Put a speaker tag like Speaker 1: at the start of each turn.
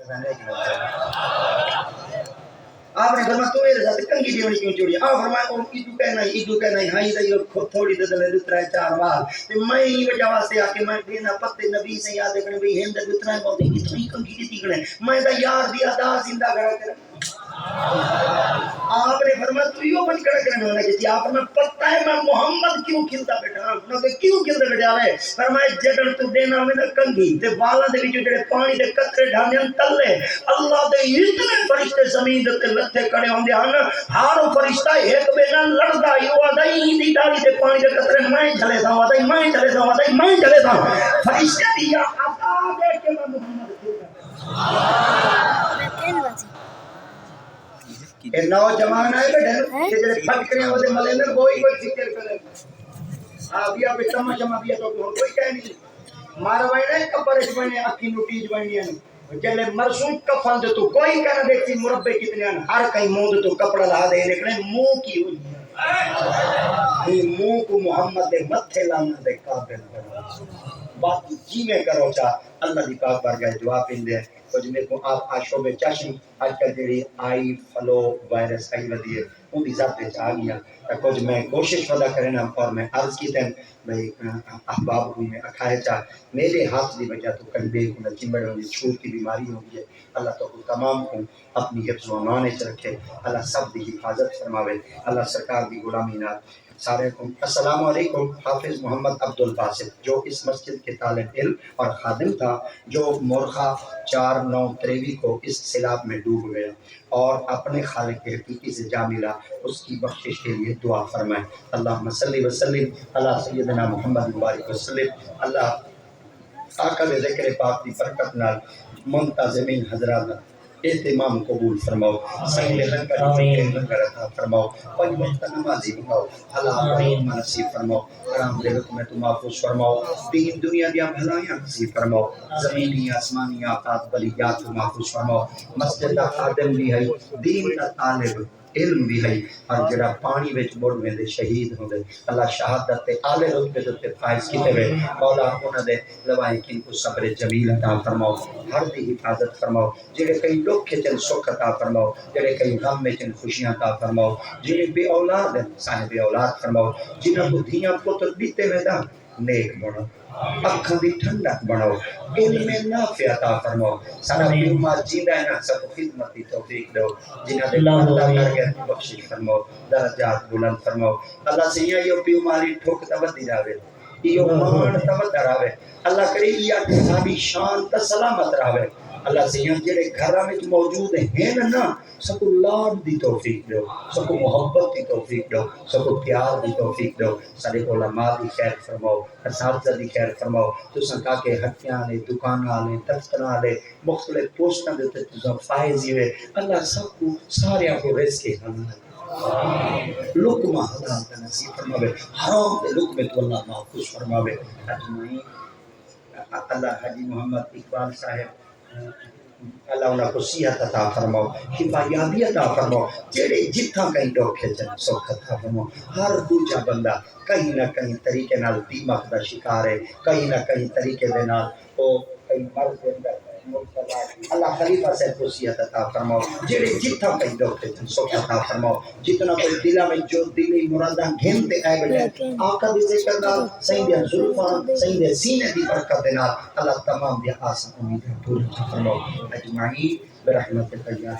Speaker 1: آپ نے فرمایا تو میرے ساتھ کنگھی دیونی کیوں چوڑی؟ آپ فرمایا او ایدو کہنا ہی ہائی دائیو تھوڑی دلے دترا ہے 4 بار تے میں ہی وجہ واسطے آ کے میں دینا پتے نبی سے یاد کرنے بھی ہند دترا ہے بہت اتنی کنگھی دی کرنے میں دا یار دی ادا زندہ کرا کر آپ نے فرمایا تو یوں بن کر کرنے والا کہ آپ نے پتہ ہے میں محمد کیوں کھلتا بیٹھا انہوں نے کیوں کھلتا بیٹھا ہے فرمایا جدن تو دینا میں دا کنگھی تے والا دے وچوں جڑے پانی دے قطرے ڈھانے تلے اللہ دے اتنے فرشتے زمین دے لتھے کڑے ہوندے ہن ہر فرشتہ ایک بے نال لڑدا یو ادائی دی داڑھی تے پانی دے قطرے میں چلے دا ادائی میں چلے دا ادائی میں چلے دا فرشتے دی عطا دے کے میں محمد اے نوجوان ہے بیٹھے کہ جڑے پھٹکریاں ودے ملے نے کوئی فکر کرے بیا بیٹا ما جما بیا تو کوئی کہہ نہیں مار وینے کپڑے وینے اکھی نوٹی وینے جلے مرسوم کفن دے تو کوئی کہنا دیکھتی مربع کتنے ہیں ہر کہیں منہ تو کپڑا لا دے نکلے منہ کی ہوئی ہے منہ کو محمد دے متھے لانا دے قابل کرو بات جی میں کرو چاہ اللہ دی پاک بارگاہ جواب دے کچھ میں کو آپ آشو میں چاشن آج کل جڑی آئی فلو وائرس آئی ودی ہے ان دی ذات پہ چاہ گیا کچھ میں کوشش ودا کرنا اور میں عرض کی تین میں احباب ہوئی میں اکھائے چاہ میرے ہاتھ دی وجہ تو کہیں بے کو چمڑ ہوگی چھوٹ کی بیماری ہوگی ہے اللہ تو تمام کو اپنی حفظ و امان سے رکھے اللہ سب دی حفاظت فرماوے اللہ سرکار دی غلامی نہ سارے کو السلام علیکم حافظ محمد عبد الباسط جو اس مسجد کے طالب علم اور خادم تھا جو مورخہ 4/9/23 کو اس سیلاب میں ڈوب گیا اور اپنے خالق کے حقیقی سے جا ملا اس کی بخشش کے لیے دعا فرمائے اللہم صلی وسلم علی سیدنا محمد مبارک وسلم اللہ آقا دے ذکر پاک دی برکت نال منتظمین حضرات اہتمام قبول فرماؤ صحیح لنگر عطا فرماؤ پنج وقت نمازی بناؤ حلال نصیب فرماؤ حرام دے حکم تو محفوظ فرماؤ دین دنیا دیا بھلائیاں نصیب فرماؤ زمینی آسمانی آفات بلیات تو محفوظ فرماؤ مسجد دا خادم بھی ہے دین دا طالب علم بھی ہے اور جڑا پانی وچ مڑ میں دے شہید ہوں دے اللہ شہادت تے آلے رتبے تے فائز کیتے ہوئے مولا انہاں دے لوائقین کو صبر جمیل عطا فرماؤ ہر دی حفاظت فرماؤ جڑے کئی لوگ کے چن سکھ عطا فرماؤ جڑے کئی غم میں چن خوشیاں عطا فرماؤ جڑے بے اولاد ہیں صاحب اولاد فرماؤ جنہاں کو دھیاں پتر دیتے ہوئے دا نیک بنو اکھاں دی ٹھنڈک بناؤ علم نافع عطا فرماؤ سارا بیمار جیندہ ہے نا سب خدمت دی توفیق دو جنہاں دے پردہ کر کے بخشش فرماؤ درجات بلند فرماؤ اللہ سے یہ بیماری ٹھوک تبدی جاوے یہ مان تبدی راوے اللہ کرے یہ ساری شان تا سلامت راوے اللہ سے یہ جڑے گھراں وچ موجود ہیں نا سب کو لاڈ دی توفیق دو سب کو محبت دی توفیق دو سب کو پیار دی توفیق دو سارے علماء دی خیر فرماؤ اساتذہ دی خیر فرماؤ تساں کا کے ہٹیاں نے دکاناں نے دفتراں نے مختلف پوسٹاں دے تے تساں فائز ہوئے اللہ سب کو سارے کو رزق حلال لقمہ حلال کا نصیب فرماوے حرام دے لقمے تو اللہ محفوظ فرماوے اجمعین اللہ حاجی محمد اقبال صاحب اللہ انہاں کو صحت عطا فرماؤ حفاظت عطا فرماؤ جڑے جتھاں کہیں ڈوکھے جن سکھ عطا فرماؤ ہر دوجا بندہ کہیں نہ کہیں طریقے نال دیمک دا شکار ہے کہیں نہ کہیں طریقے دے نال او کہیں مرض دے اندر اللہ خلیفہ سے صحت عطا فرماؤ جڑے جتھاں کہیں ڈوکھے جن سکھ عطا فرماؤ جتنا کوئی دلہ میں جو دلی مراداں گھن تے آئے بیٹھے آقا دی ذکر نال صحیح دے زلفاں صحیح دے سینے دی برکت دے نال اللہ تمام دی آسان امیدیں پوری فرماؤ اجمعین برحمتک یا